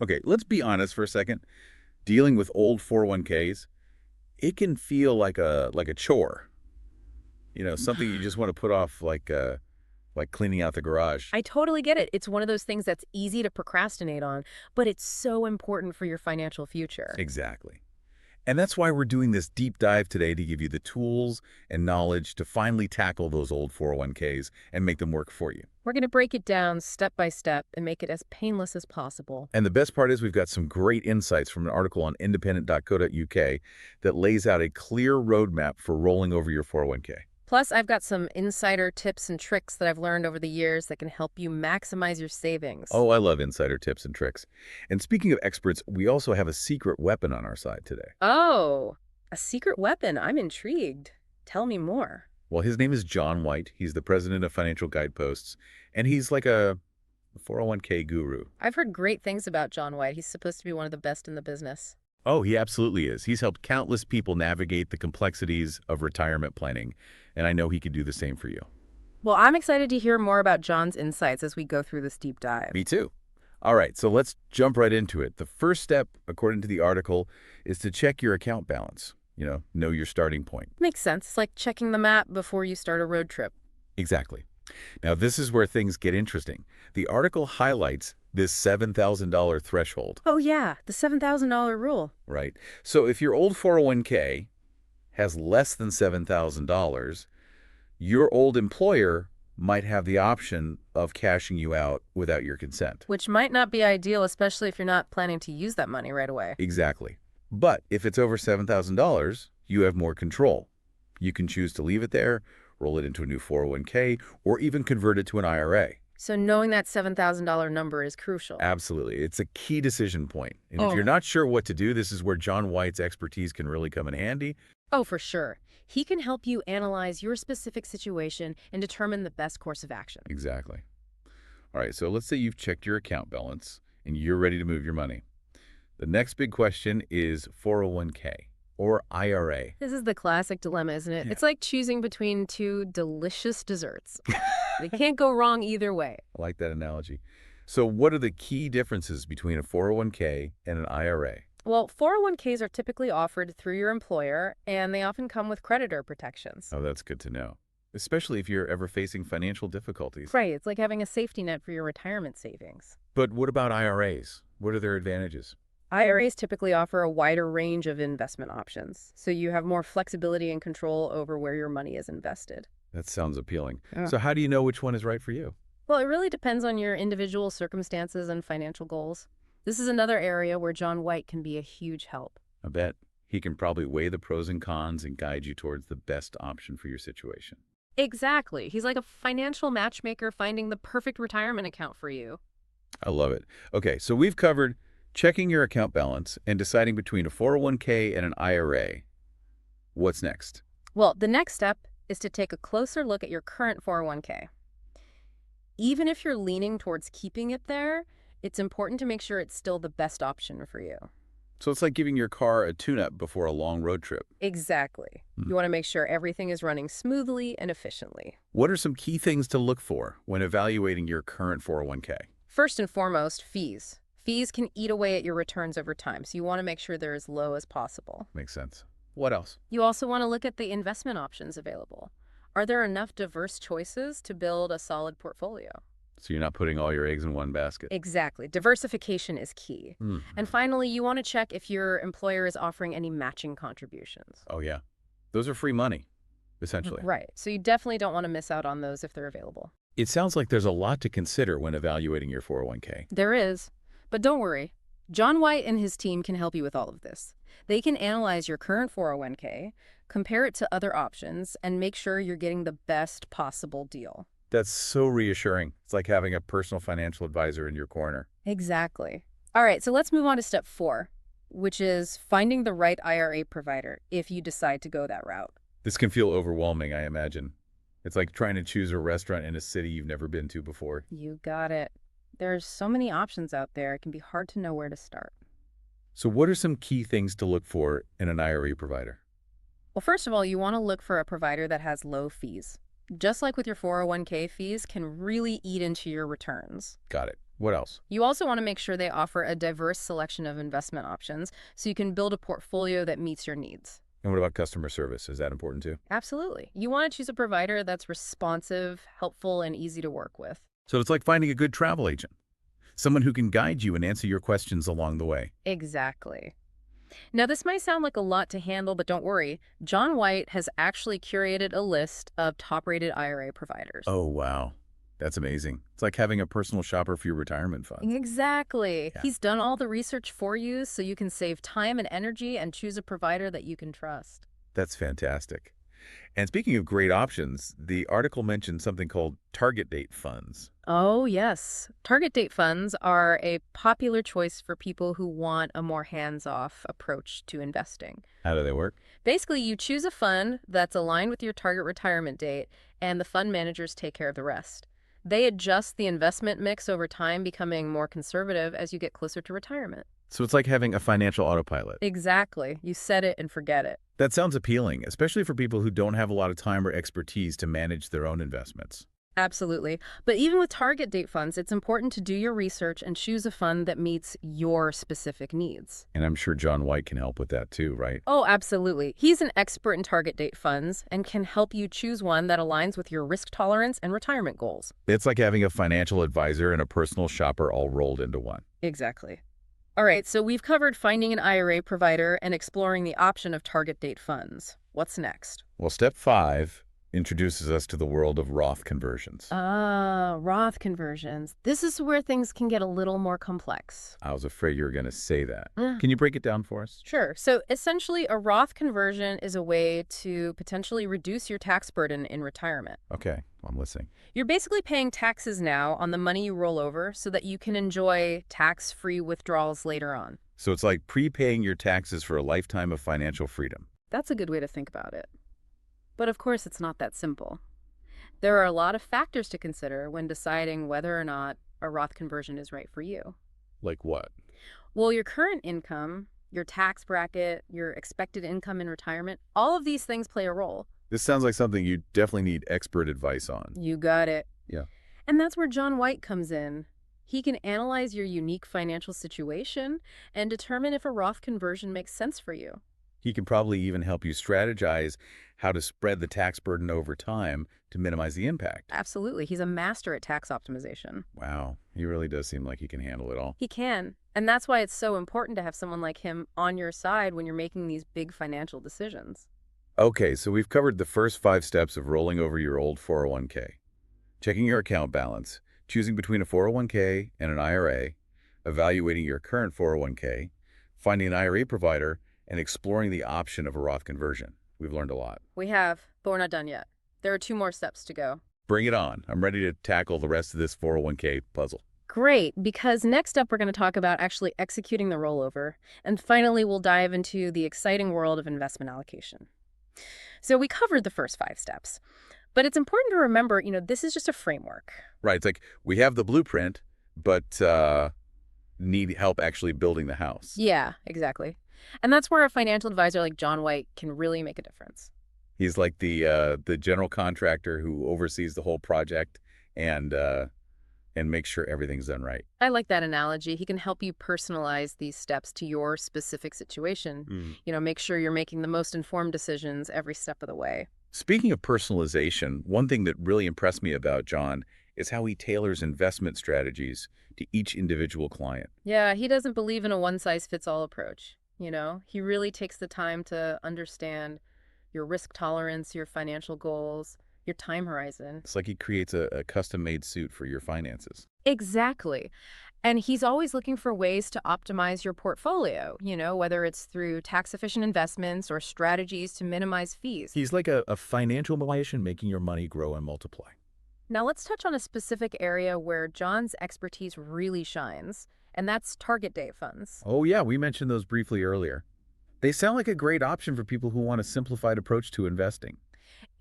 Okay, let's be honest for a second. Dealing with old 401ks, it can feel like a chore. Something you just want to put off like cleaning out the garage. I totally get it. It's one of those things that's easy to procrastinate on, but it's so important for your financial future. Exactly. And that's why we're doing this deep dive today to give you the tools and knowledge to finally tackle those old 401ks and make them work for you. We're going to break it down step by step and make it as painless as possible. And the best part is we've got some great insights from an article on independent.co.uk that lays out a clear roadmap for rolling over your 401k. Plus, I've got some insider tips and tricks that I've learned over the years that can help you maximize your savings. Oh, I love insider tips and tricks. And speaking of experts, we also have a secret weapon on our side today. Oh, a secret weapon. I'm intrigued. Tell me more. Well, his name is John White. He's the president of Financial Guideposts, and he's like a 401k guru. I've heard great things about John White. He's supposed to be one of the best in the business. Oh, he absolutely is. He's helped countless people navigate the complexities of retirement planning, and I know he could do the same for you. Well, I'm excited to hear more about John's insights as we go through this deep dive. Me too. All right, so let's jump right into it. The first step, according to the article, is to check your account balance. Know your starting point. Makes sense. It's like checking the map before you start a road trip. Exactly. Now, this is where things get interesting. The article highlights this $7,000 threshold, Oh, yeah, the $7,000 rule. right? So if your old 401k has less than $7,000, your old employer might have the option of cashing you out without your consent. Which might not be ideal, especially if you're not planning to use that money right away. Exactly. But if it's over $7,000, you have more control. You can choose to leave it there, roll it into a new 401k, or even convert it to an IRA. So knowing that $7,000 number is crucial. Absolutely. It's a key decision point. And if Oh. you're not sure what to do, this is where John White's expertise can really come in handy. Oh, for sure. He can help you analyze your specific situation and determine the best course of action. Exactly. All right, so let's say you've checked your account balance and you're ready to move your money. The next big question is 401k or IRA. This is the classic dilemma, isn't it? Yeah. It's like choosing between two delicious desserts. They can't go wrong either way. I like that analogy. So what are the key differences between a 401k and an IRA? Well, 401ks are typically offered through your employer, and they often come with creditor protections. Oh, that's good to know, especially if you're ever facing financial difficulties. Right, it's like having a safety net for your retirement savings. But what about IRAs? What are their advantages? IRAs typically offer a wider range of investment options, so you have more flexibility and control over where your money is invested. That sounds appealing. Yeah. So how do you know which one is right for you? Well, it really depends on your individual circumstances and financial goals. This is another area where John White can be a huge help. I bet he can probably weigh the pros and cons and guide you towards the best option for your situation. Exactly. He's like a financial matchmaker finding the perfect retirement account for you. I love it. Okay, so we've covered checking your account balance and deciding between a 401k and an IRA. What's next? Well, the next step is to take a closer look at your current 401k. Even if you're leaning towards keeping it there, it's important to make sure it's still the best option for you. So it's like giving your car a tune-up before a long road trip. Exactly. Hmm. You want to make sure everything is running smoothly and efficiently. What are some key things to look for when evaluating your current 401k? First and foremost, fees. Fees can eat away at your returns over time, so you want to make sure they're as low as possible. Makes sense. What else? You also want to look at the investment options available. Are there enough diverse choices to build a solid portfolio? So you're not putting all your eggs in one basket. Exactly. Diversification is key. Hmm. And finally, you want to check if your employer is offering any matching contributions. Oh, yeah. Those are free money, essentially. Right. So you definitely don't want to miss out on those if they're available. It sounds like there's a lot to consider when evaluating your 401k. There is. But don't worry. John White and his team can help you with all of this. They can analyze your current 401k, compare it to other options, and make sure you're getting the best possible deal. That's so reassuring. It's like having a personal financial advisor in your corner. Exactly. All right, so let's move on to step 4, which is finding the right IRA provider if you decide to go that route. This can feel overwhelming, I imagine. It's like trying to choose a restaurant in a city you've never been to before. You got it. There's so many options out there, it can be hard to know where to start. So what are some key things to look for in an IRA provider? Well, first of all, you want to look for a provider that has low fees. Just like with your 401k, fees can really eat into your returns. Got it. What else? You also want to make sure they offer a diverse selection of investment options so you can build a portfolio that meets your needs. And what about customer service? Is that important too? Absolutely. You want to choose a provider that's responsive, helpful, and easy to work with. So it's like finding a good travel agent, someone who can guide you and answer your questions along the way. Exactly. Now, this might sound like a lot to handle, but don't worry. John White has actually curated a list of top-rated IRA providers. Oh, wow. That's amazing. It's like having a personal shopper for your retirement fund. Exactly. Yeah, He's done all the research for you so you can save time and energy and choose a provider that you can trust. that's fantastic. And speaking of great options, the article mentioned something called target date funds. Oh, yes. Target date funds are a popular choice for people who want a more hands-off approach to investing. How do they work? Basically, you choose a fund that's aligned with your target retirement date, and the fund managers take care of the rest. They adjust the investment mix over time, becoming more conservative as you get closer to retirement. So it's like having a financial autopilot. Exactly. You set it and forget it. That sounds appealing, especially for people who don't have a lot of time or expertise to manage their own investments. Absolutely. But even with target date funds, it's important to do your research and choose a fund that meets your specific needs. And I'm sure John White can help with that too, right? Oh, absolutely. He's an expert in target date funds and can help you choose one that aligns with your risk tolerance and retirement goals. It's like having a financial advisor and a personal shopper all rolled into one. Exactly. All right, so we've covered finding an IRA provider and exploring the option of target date funds. What's next? Well, step 5 introduces us to the world of Roth conversions. Roth conversions. This is where things can get a little more complex. I was afraid you were going to say that. Uh, Can you break it down for us? Sure. So essentially, a Roth conversion is a way to potentially reduce your tax burden in retirement. Okay, I'm listening. You're basically paying taxes now on the money you roll over so that you can enjoy tax-free withdrawals later on. So it's like prepaying your taxes for a lifetime of financial freedom. That's a good way to think about it. But of course, it's not that simple. There are a lot of factors to consider when deciding whether or not a Roth conversion is right for you. Like what? Well, your current income, your tax bracket, your expected income in retirement, all of these things play a role. This sounds like something you definitely need expert advice on. You got it. Yeah. And that's where John White comes in. He can analyze your unique financial situation and determine if a Roth conversion makes sense for you. He can probably even help you strategize how to spread the tax burden over time to minimize the impact. Absolutely. He's a master at tax optimization. Wow, he really does seem like he can handle it all. He can. And that's why it's so important to have someone like him on your side when you're making these big financial decisions. Okay, so we've covered the first 5 steps of rolling over your old 401k. Checking your account balance, choosing between a 401k and an IRA, evaluating your current 401k, finding an IRA provider, and exploring the option of a Roth conversion. We've learned a lot. We have, but we're not done yet. There are 2 more steps to go. Bring it on. I'm ready to tackle the rest of this 401k puzzle. Great, because next up we're going to talk about actually executing the rollover. And finally, we'll dive into the exciting world of investment allocation. So we covered the first 5 steps. But it's important to remember, this is just a framework. Right, it's like we have the blueprint, but need help actually building the house. Yeah, exactly. And that's where a financial advisor like John White can really make a difference. He's like the general contractor who oversees the whole project and makes sure everything's done right. I like that analogy. He can help you personalize these steps to your specific situation. Make sure you're making the most informed decisions every step of the way. Speaking of personalization, one thing that really impressed me about John is how he tailors investment strategies to each individual client. Yeah, he doesn't believe in a one-size-fits-all approach. He really takes the time to understand your risk tolerance, your financial goals, your time horizon. It's like he creates a custom-made suit for your finances. Exactly. And he's always looking for ways to optimize your portfolio, whether it's through tax-efficient investments or strategies to minimize fees. He's like a financial magician making your money grow and multiply. Now let's touch on a specific area where John's expertise really shines, and that's target date funds. Oh yeah, we mentioned those briefly earlier. They sound like a great option for people who want a simplified approach to investing.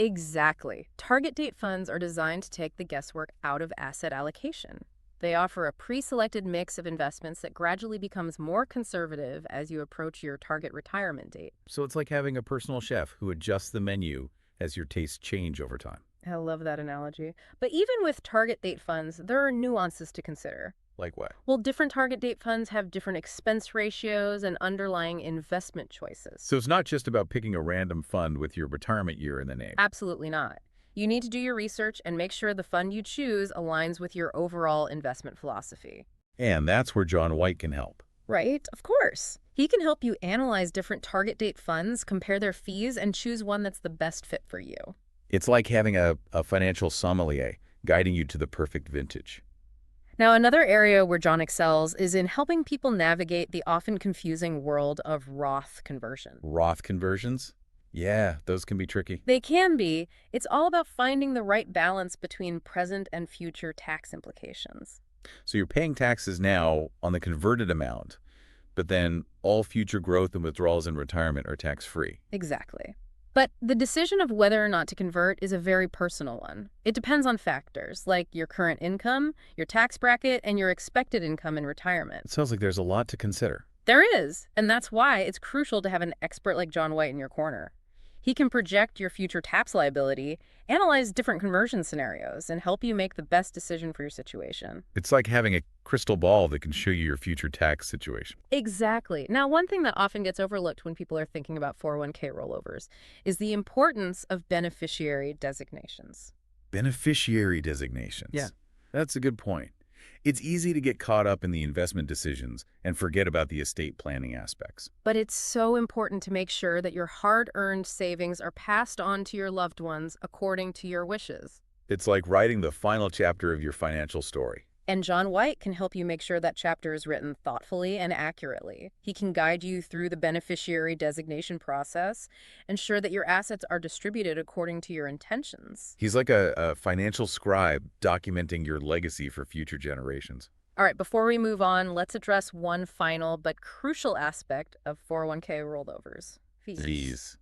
Exactly. Target date funds are designed to take the guesswork out of asset allocation. They offer a pre-selected mix of investments that gradually becomes more conservative as you approach your target retirement date. So it's like having a personal chef who adjusts the menu as your tastes change over time. I love that analogy. But even with target date funds, there are nuances to consider. Like what? Well, different target date funds have different expense ratios and underlying investment choices. So it's not just about picking a random fund with your retirement year in the name. Absolutely not. You need to do your research and make sure the fund you choose aligns with your overall investment philosophy. And that's where John White can help. Right, of course. He can help you analyze different target date funds, compare their fees, and choose one that's the best fit for you. It's like having a financial sommelier guiding you to the perfect vintage. Now, another area where John excels is in helping people navigate the often confusing world of Roth conversion. Roth conversions? Yeah, those can be tricky. They can be. It's all about finding the right balance between present and future tax implications. So you're paying taxes now on the converted amount, but then all future growth and withdrawals in retirement are tax-free. Exactly. But the decision of whether or not to convert is a very personal one. It depends on factors like your current income, your tax bracket, and your expected income in retirement. It sounds like there's a lot to consider. There is, and that's why it's crucial to have an expert like John White in your corner. He can project your future tax liability, analyze different conversion scenarios, and help you make the best decision for your situation. It's like having a crystal ball that can show you your future tax situation. Exactly. Now, one thing that often gets overlooked when people are thinking about 401k rollovers is the importance of beneficiary designations. Beneficiary designations. Yeah. That's a good point. It's easy to get caught up in the investment decisions and forget about the estate planning aspects. But it's so important to make sure that your hard-earned savings are passed on to your loved ones according to your wishes. It's like writing the final chapter of your financial story. And John White can help you make sure that chapter is written thoughtfully and accurately. He can guide you through the beneficiary designation process, ensure that your assets are distributed according to your intentions. He's like a financial scribe documenting your legacy for future generations. All right, before we move on, let's address one final but crucial aspect of 401k rollovers: fees. Fees.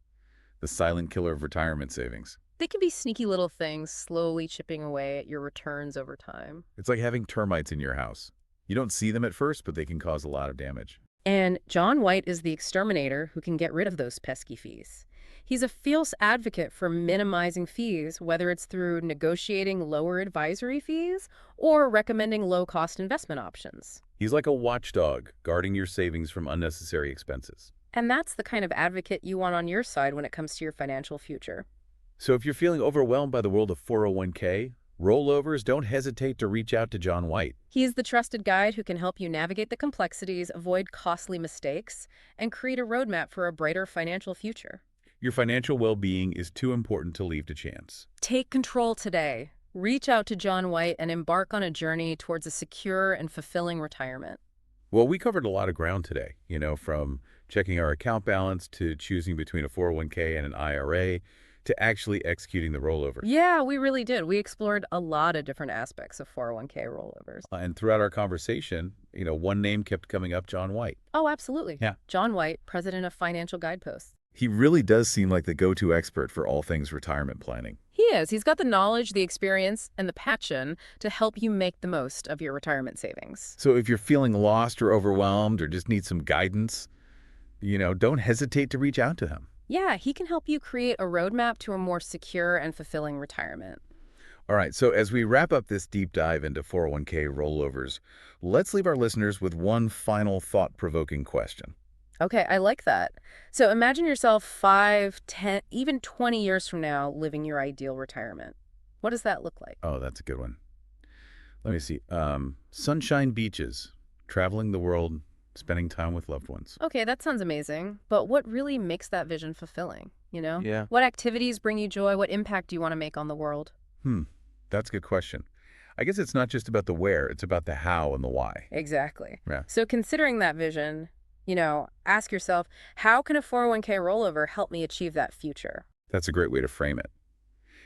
The silent killer of retirement savings. They can be sneaky little things slowly chipping away at your returns over time. It's like having termites in your house. You don't see them at first, but they can cause a lot of damage. And John White is the exterminator who can get rid of those pesky fees. He's a fierce advocate for minimizing fees, whether it's through negotiating lower advisory fees or recommending low-cost investment options. He's like a watchdog, guarding your savings from unnecessary expenses. And that's the kind of advocate you want on your side when it comes to your financial future. So if you're feeling overwhelmed by the world of 401k, rollovers, don't hesitate to reach out to John White. He's the trusted guide who can help you navigate the complexities, avoid costly mistakes, and create a roadmap for a brighter financial future. Your financial well-being is too important to leave to chance. Take control today. Reach out to John White and embark on a journey towards a secure and fulfilling retirement. Well, we covered a lot of ground today, from checking our account balance to choosing between a 401k and an IRA to actually executing the rollover. Yeah, we really did. We explored a lot of different aspects of 401k rollovers. And throughout our conversation, one name kept coming up, John White. Oh, absolutely. Yeah. John White, president of Financial Guideposts. He really does seem like the go-to expert for all things retirement planning. He is. He's got the knowledge, the experience, and the passion to help you make the most of your retirement savings. So if you're feeling lost or overwhelmed or just need some guidance, don't hesitate to reach out to him. Yeah, he can help you create a roadmap to a more secure and fulfilling retirement. All right, so as we wrap up this deep dive into 401k rollovers, let's leave our listeners with one final thought-provoking question. Okay, I like that. So imagine yourself 5, 10, even 20 years from now living your ideal retirement. What does that look like? Oh, that's a good one. Let me see. Sunshine beaches, traveling the world, spending time with loved ones. Okay, that sounds amazing. But what really makes that vision fulfilling, Yeah. What activities bring you joy? What impact do you want to make on the world? That's a good question. I guess it's not just about the where, it's about the how and the why. Exactly. Yeah. So considering that vision, ask yourself, how can a 401k rollover help me achieve that future? That's a great way to frame it.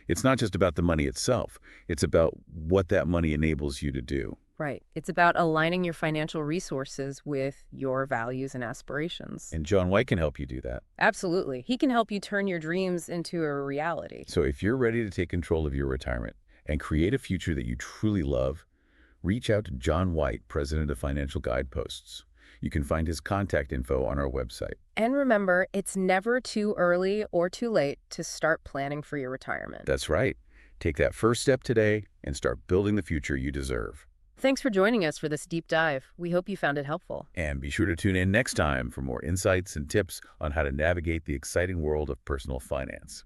It's not just about the money itself. It's about what that money enables you to do. Right. It's about aligning your financial resources with your values and aspirations. And John White can help you do that. Absolutely. He can help you turn your dreams into a reality. So if you're ready to take control of your retirement and create a future that you truly love, reach out to John White, president of Financial Guideposts. You can find his contact info on our website. And remember, it's never too early or too late to start planning for your retirement. That's right. Take that first step today and start building the future you deserve. Thanks for joining us for this deep dive. We hope you found it helpful. And be sure to tune in next time for more insights and tips on how to navigate the exciting world of personal finance.